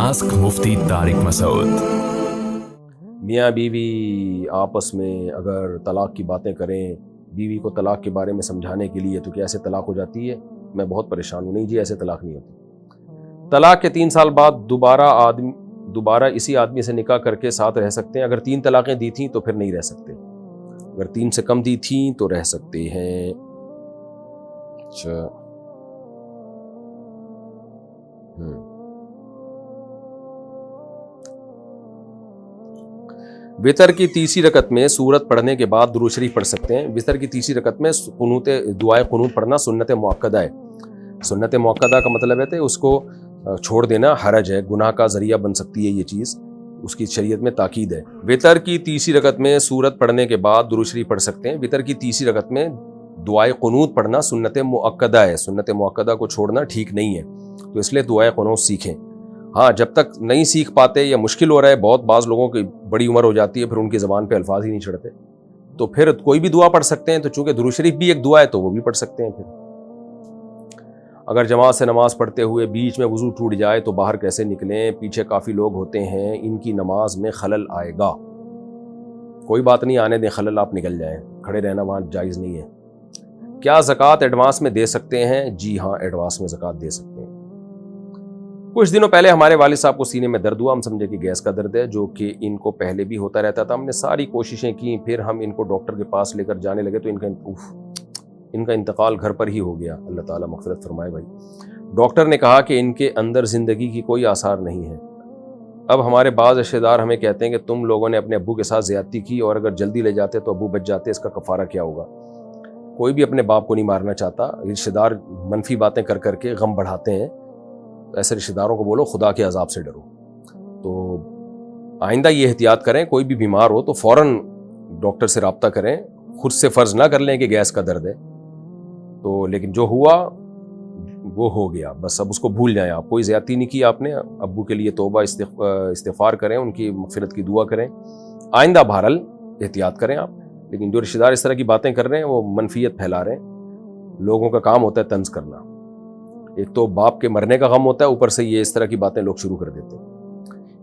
Ask मुफ्ती तारिक मसूद। मियाँ बीवी आपस में अगर तलाक़ की बातें करें, बीवी को तलाक़ के बारे में समझाने के लिए, तो क्या ऐसे तलाक़ हो जाती है? मैं बहुत परेशान हूँ। नहीं जी, ऐसे तलाक़ नहीं होती। तलाक़ के 3 साल बाद दोबारा इसी आदमी से निकाह करके साथ रह सकते हैं। अगर 3 तलाक़ें दी थी तो फिर नहीं रह सकते। अगर 3 से कम दी थी तो रह सकते हैं। अच्छा, वितर की तीसरी रकत में सूरत पढ़ने के बाद दुरूद शरीफ पढ़ सकते हैं। वितर की तीसरी रकत में दुआए कुनूत पढ़ना सुन्नत मुअक्कदा है। सुन्नत मुअक्कदा का मतलब है कि उसको छोड़ देना हरज है, गुनाह का ज़रिया बन सकती है ये चीज़, उसकी शरीयत में ताकीद है। वितर की तीसरी रकत में सूरत पढ़ने के बाद दुरूद शरीफ पढ़ सकते हैं। वितर की तीसरी रकत में दुआए कुनूत पढ़ना सुन्नत मुअक्कदा है। सुन्नत मुअक्कदा को छोड़ना ठीक नहीं है, तो इसलिए दुआए कुनूत सीखें। हाँ, जब तक नहीं सीख पाते या मुश्किल हो रहा है, बहुत बाज़ लोगों की बड़ी उम्र हो जाती है, फिर उनकी ज़बान पे अल्फाज ही नहीं चढ़ते, तो फिर कोई भी दुआ पढ़ सकते हैं। तो चूँकि दुरूद शरीफ भी एक दुआ है तो वो भी पढ़ सकते हैं। फिर अगर जमात से नमाज़ पढ़ते हुए बीच में वज़ू टूट जाए तो बाहर कैसे निकलें? पीछे काफ़ी लोग होते हैं, इनकी नमाज में खलल आएगा। कोई बात नहीं, आने दें खलल, आप निकल जाएँ, खड़े रहना वहाँ जायज़ नहीं है। क्या ज़कात एडवांस में दे सकते हैं? जी हाँ, एडवांस में ज़कात दे सकते हैं। कुछ दिनों पहले हमारे वालिद साहब को सीने में दर्द हुआ। हम समझे कि गैस का दर्द है, जो कि इनको पहले भी होता रहता था। हमने सारी कोशिशें की, फिर हम इनको डॉक्टर के पास लेकर जाने लगे तो इनका इंतकाल घर पर ही हो गया। अल्लाह ताला मग़फ़िरत फरमाए भाई। डॉक्टर ने कहा कि इनके अंदर ज़िंदगी की कोई आसार नहीं है। अब हमारे बाज़ रिश्तेदार हमें कहते हैं कि तुम लोगों ने अपने अब्बू के साथ ज़्यादती की और अगर जल्दी ले जाते तो अब्बू बच जाते, इसका कफ़ारा क्या होगा? कोई भी अपने बाप को नहीं मारना चाहता। रिश्तेदार मनफी बातें कर करके गम बढ़ाते हैं। ऐसे रिश्तेदारों को बोलो खुदा के अजाब से डरो। तो आइंदा ये एहतियात करें, कोई भी बीमार हो तो फ़ौरन डॉक्टर से रब्ता करें, खुद से फ़र्ज़ ना कर लें कि गैस का दर्द है। तो लेकिन जो हुआ वो हो गया, बस अब उसको भूल जाएं। आप कोई ज़्यादती नहीं की आपने। अब्बू के लिए तौबा इस्तिग़फ़ार करें, उनकी मग़फ़िरत की दुआ करें। आइंदा बहरहाल एहतियात करें आप। लेकिन जो रिश्तेदार इस तरह की बातें कर रहे हैं वो मनफियत फैला रहे हैं। लोगों का काम होता है तंज़ करना। एक तो बाप के मरने का गम होता है, ऊपर से ये इस तरह की बातें लोग शुरू कर देते हैं।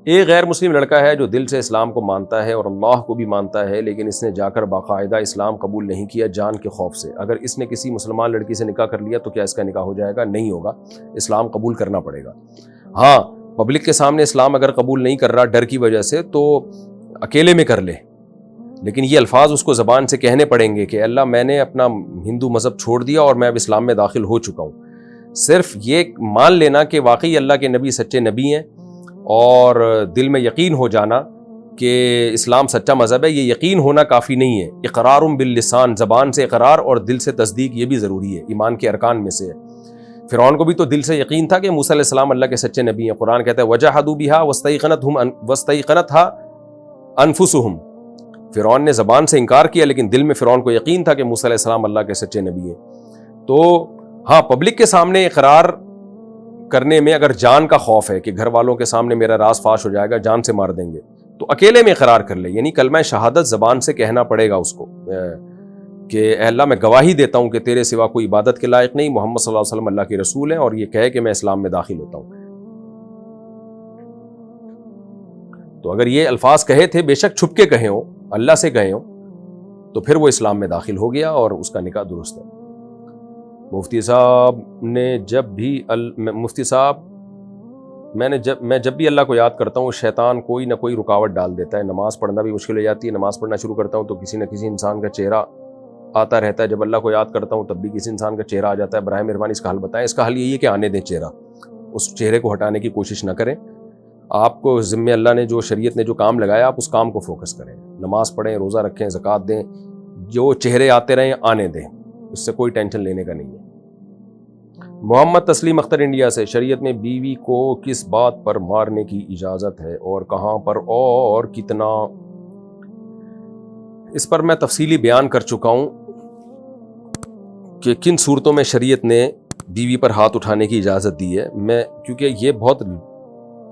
एक गैर मुस्लिम लड़का है जो दिल से इस्लाम को मानता है और अल्लाह को भी मानता है, लेकिन इसने जाकर बाकायदा इस्लाम कबूल नहीं किया जान के खौफ से। अगर इसने किसी मुसलमान लड़की से निकाह कर लिया तो क्या इसका निकाह हो जाएगा? नहीं होगा, इस्लाम कबूल करना पड़ेगा। हाँ, पब्लिक के सामने इस्लाम अगर कबूल नहीं कर रहा डर की वजह से तो अकेले में कर ले, लेकिन ये अल्फाज उसको ज़बान से कहने पड़ेंगे कि अल्लाह मैंने अपना हिंदू मज़हब छोड़ दिया और मैं अब इस्लाम में दाखिल हो चुका हूँ। सिर्फ ये मान लेना कि वाकई अल्लाह के नबी सच्चे नबी हैं और दिल में यकीन हो जाना कि इस्लाम सच्चा मज़हब है, ये यकीन होना काफ़ी नहीं है। इक़रारुम बिल लिसान, ज़बान से इक़रार और दिल से तस्दीक, ये भी ज़रूरी है, ईमान के अरकान में से है। फ़िरौन को भी तो दिल से यकीन था कि मूसा अलैहिस्सलाम अल्लाह के सच्चे नबी हैं। कुरान कहता है वजहदू बिहा वस्तैक़नतहा अनफुसुहुम। फ़िरौन ने ज़बान से इनकार किया, लेकिन दिल में फ़िरौन को यकीन था कि मूसा अलैहिस्सलाम अल्लाह के सच्चे नबी हैं। तो हाँ, पब्लिक के सामने इकरार करने में अगर जान का खौफ है कि घर वालों के सामने मेरा राज फाश हो जाएगा, जान से मार देंगे, तो अकेले में इकरार कर ले। यानी कलमा शहादत ज़बान से कहना पड़ेगा उसको कि अल्लाह मैं गवाही देता हूँ कि तेरे सिवा कोई इबादत के लायक नहीं, मोहम्मद सल्लल्लाहु अलैहि वसल्लम अल्लाह के रसूल हैं, और ये कहे कि मैं इस्लाम में दाखिल होता हूँ। तो अगर ये अल्फाज कहे थे, बेशक छुप के कहे हों, अल्लाह से कहे हों, तो फिर वो इस्लाम में दाखिल हो गया और उसका निकाह दुरुस्त है। मुफ्ती साहब मैं जब भी अल्लाह को याद करता हूँ, शैतान कोई ना कोई रुकावट डाल देता है। नमाज़ पढ़ना भी मुश्किल हो जाती है। नमाज़ पढ़ना शुरू करता हूँ तो किसी न किसी इंसान का चेहरा आता रहता है। जब अल्लाह को याद करता हूँ तब भी किसी इंसान का चेहरा आ जाता है। बराए मेहरबानी इसका हल बताएं। इसका हल यही है कि आने दें चेहरा, उस चेहरे को हटाने की कोशिश न करें। आपको ज़िम्मे अल्लाह ने जो शरीयत ने जो काम लगाया, आप उस काम को फोकस करें। नमाज़ पढ़ें, रोज़ा रखें, ज़कात दें। जो चेहरे आते रहें आने दें, इससे कोई टेंशन लेने का नहीं है। मोहम्मद तस्लीम अख्तर इंडिया से, शरीयत में बीवी को किस बात पर मारने की इजाज़त है और कहाँ पर और कितना? इस पर मैं तफसीली बयान कर चुका हूँ कि किन सूरतों में शरीयत ने बीवी पर हाथ उठाने की इजाज़त दी है। क्योंकि ये बहुत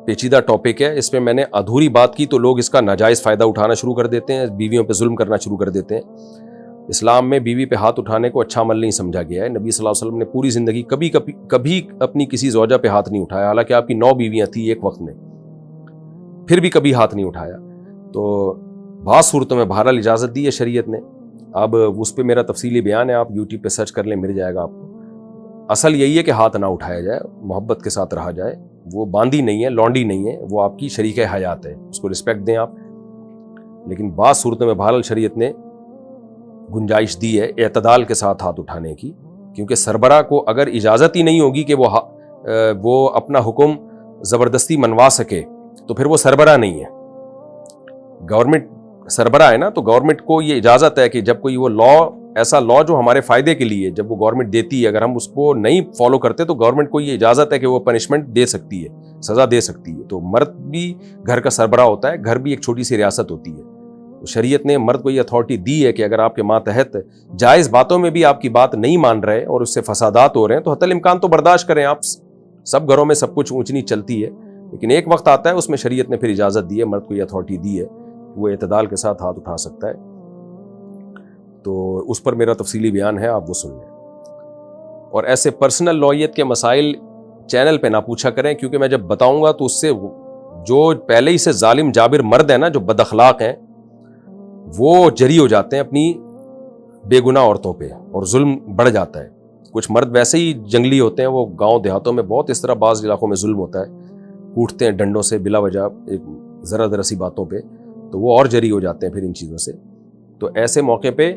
पेचीदा टॉपिक है, इस पर मैंने अधूरी बात की तो लोग इसका नाजायज़ फ़ायदा उठाना शुरू कर देते हैं, बीवियों पर जुल्म करना शुरू कर देते हैं। इस्लाम में बीवी पे हाथ उठाने को अच्छा अमल नहीं समझा गया है। नबी सल्लल्लाहु अलैहि वसल्लम ने पूरी ज़िंदगी कभी अपनी किसी ज़ौजा पे हाथ नहीं उठाया। हालांकि आपकी 9 बीवियाँ थी एक वक्त में, پھر بھی کبھی ہاتھ نہیں اٹھایا. تو بعض صورتوں میں بہرحال اجازت دی ہے شریعت نے. اب اس پہ میرا تفصیلی بیان ہے, آپ یوٹیوب پہ سرچ کر لیں, مل جائے گا آپ کو. اصل یہی ہے کہ ہاتھ نہ اٹھایا جائے, محبت کے ساتھ رہا جائے. وہ باندی نہیں ہے, لونڈی نہیں ہے, وہ آپ کی شریک حیات ہے, اس کو رسپیکٹ دیں آپ. لیکن بعض صورتوں میں بہرحال شریعت نے گنجائش دی ہے اعتدال کے ساتھ ہاتھ اٹھانے کی, کیونکہ سربراہ کو اگر اجازت ہی نہیں ہوگی کہ وہ اپنا حکم زبردستی منوا سکے تو پھر وہ سربراہ نہیں ہے. گورنمنٹ سربراہ ہے نا, تو گورنمنٹ کو یہ اجازت ہے کہ جب کوئی وہ ایسا لا جو ہمارے فائدے کے لیے جب وہ گورنمنٹ دیتی ہے, اگر ہم اس کو نہیں فالو کرتے تو گورنمنٹ کو یہ اجازت ہے کہ وہ پنشمنٹ دے سکتی ہے, سزا دے سکتی ہے. تو مرد بھی گھر کا سربراہ ہوتا ہے, گھر بھی ایک چھوٹی سی ریاست ہوتی ہے. تو شریعت نے مرد کو یہ اتھارٹی دی ہے کہ اگر آپ کے ماتحت جائز باتوں میں بھی آپ کی بات نہیں مان رہے اور اس سے فسادات ہو رہے ہیں تو حتی الامکان تو برداشت کریں آپ. سب گھروں میں سب کچھ اونچ نیچ چلتی ہے, لیکن ایک وقت آتا ہے اس میں شریعت نے پھر اجازت دی ہے, مرد کو یہ اتھارٹی دی ہے, وہ اعتدال کے ساتھ ہاتھ اٹھا سکتا ہے. تو اس پر میرا تفصیلی بیان ہے, آپ وہ سن لیں. اور ایسے پرسنل لوئیت کے مسائل چینل پہ نہ پوچھا کریں, کیونکہ میں جب بتاؤں گا تو اس سے جو پہلے ہی سے ظالم جابر مرد ہیں نا, جو بد اخلاق ہیں, وہ جری ہو جاتے ہیں اپنی بے گناہ عورتوں پہ اور ظلم بڑھ جاتا ہے. کچھ مرد ویسے ہی جنگلی ہوتے ہیں, وہ گاؤں دیہاتوں میں بہت اس طرح بعض علاقوں میں ظلم ہوتا ہے, کوٹتے ہیں ڈنڈوں سے بلا وجہ ایک ذرا ذرا سی باتوں پہ, تو وہ اور جری ہو جاتے ہیں پھر ان چیزوں سے. تو ایسے موقع پہ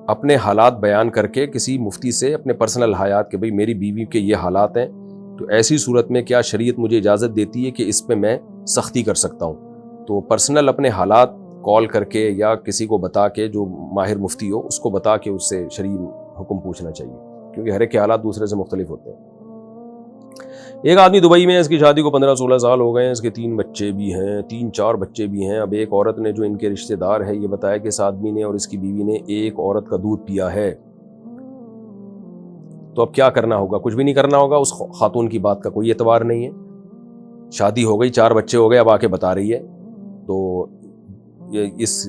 اپنے حالات بیان کر کے کسی مفتی سے اپنے پرسنل حالات کہ بھئی میری بیوی کے یہ حالات ہیں, تو ایسی صورت میں کیا شریعت مجھے اجازت دیتی ہے کہ اس پہ میں سختی کر سکتا ہوں. تو پرسنل اپنے حالات کال کر کے یا کسی کو بتا کے, جو ماہر مفتی ہو اس کو بتا کے اس سے شرعی حکم پوچھنا چاہیے, کیونکہ ہر ایک کے حالات دوسرے سے مختلف ہوتے ہیں. ایک آدمی دبئی میں ہے, اس کی شادی کو 15-16 سال ہو گئے ہیں, اس کے 3 بچے بھی ہیں, 3-4 بچے بھی ہیں. اب ایک عورت نے جو ان کے رشتہ دار ہے یہ بتایا کہ اس آدمی نے اور اس کی بیوی نے ایک عورت کا دودھ پیا ہے. تو اب کیا کرنا ہوگا؟ کچھ بھی نہیں کرنا ہوگا. اس خاتون کی بات کا کوئی اعتبار نہیں ہے, شادی ہو گئی, 4 بچے ہو گئے, اب آ کے بتا رہی ہے, تو اس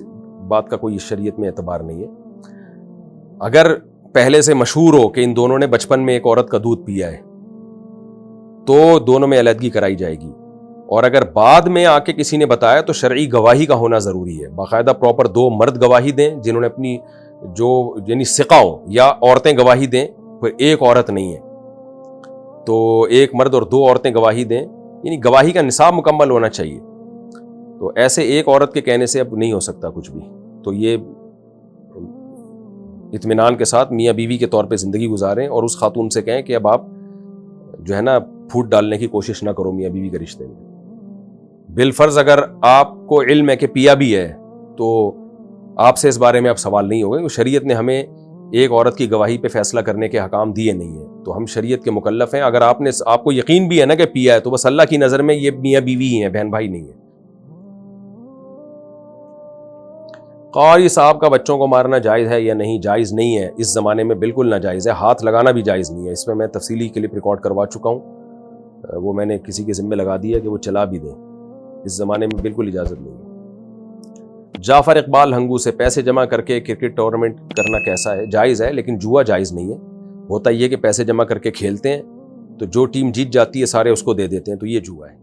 بات کا کوئی شریعت میں اعتبار نہیں ہے. اگر پہلے سے مشہور ہو کہ ان دونوں نے بچپن میں ایک عورت کا دودھ پیا ہے تو دونوں میں علیحدگی کرائی جائے گی. اور اگر بعد میں آ کے کسی نے بتایا تو شرعی گواہی کا ہونا ضروری ہے, باقاعدہ پراپر 2 مرد گواہی دیں جنہوں نے اپنی جو یعنی ثقہ ہوں, یا عورتیں گواہی دیں, پھر ایک عورت نہیں ہے تو ایک مرد اور 2 عورتیں گواہی دیں, یعنی گواہی کا نصاب مکمل ہونا چاہیے. تو ایسے ایک عورت کے کہنے سے اب نہیں ہو سکتا کچھ بھی. تو یہ اطمینان کے ساتھ میاں بیوی کے طور پہ زندگی گزاریں, اور اس خاتون سے کہیں کہ اب آپ جو ہے نا پھوٹ ڈالنے کی کوشش نہ کرو میاں بیوی کے رشتے میں. بالفرض اگر آپ کو علم ہے کہ پیا بھی ہے تو آپ سے اس بارے میں اب سوال نہیں ہوگا, کیونکہ شریعت نے ہمیں ایک عورت کی گواہی پہ فیصلہ کرنے کے حکام دیے نہیں ہیں, تو ہم شریعت کے مکلف ہیں. اگر آپ کو یقین بھی ہے نا کہ پیا ہے تو بس اللہ کی نظر میں یہ میاں بیوی ہی ہیں, بہن بھائی نہیں ہیں. قاری صاحب کا بچوں کو مارنا جائز ہے یا نہیں؟ جائز نہیں ہے, اس زمانے میں بالکل ناجائز ہے. ہاتھ لگانا بھی جائز نہیں ہے. اس میں تفصیلی کلپ ریکارڈ کروا چکا ہوں, وہ میں نے کسی کے ذمہ لگا دیا کہ وہ چلا بھی دیں. اس زمانے میں بالکل اجازت نہیں ہے. جعفر اقبال ہنگو سے پیسے جمع کر کے کرکٹ ٹورنامنٹ کرنا کیسا ہے؟ جائز ہے, لیکن جوا جائز نہیں ہے. ہوتا یہ کہ پیسے جمع کر کے کھیلتے ہیں تو جو ٹیم جیت جاتی ہے سارے اس کو دے دیتے ہیں, تو یہ جوا ہے.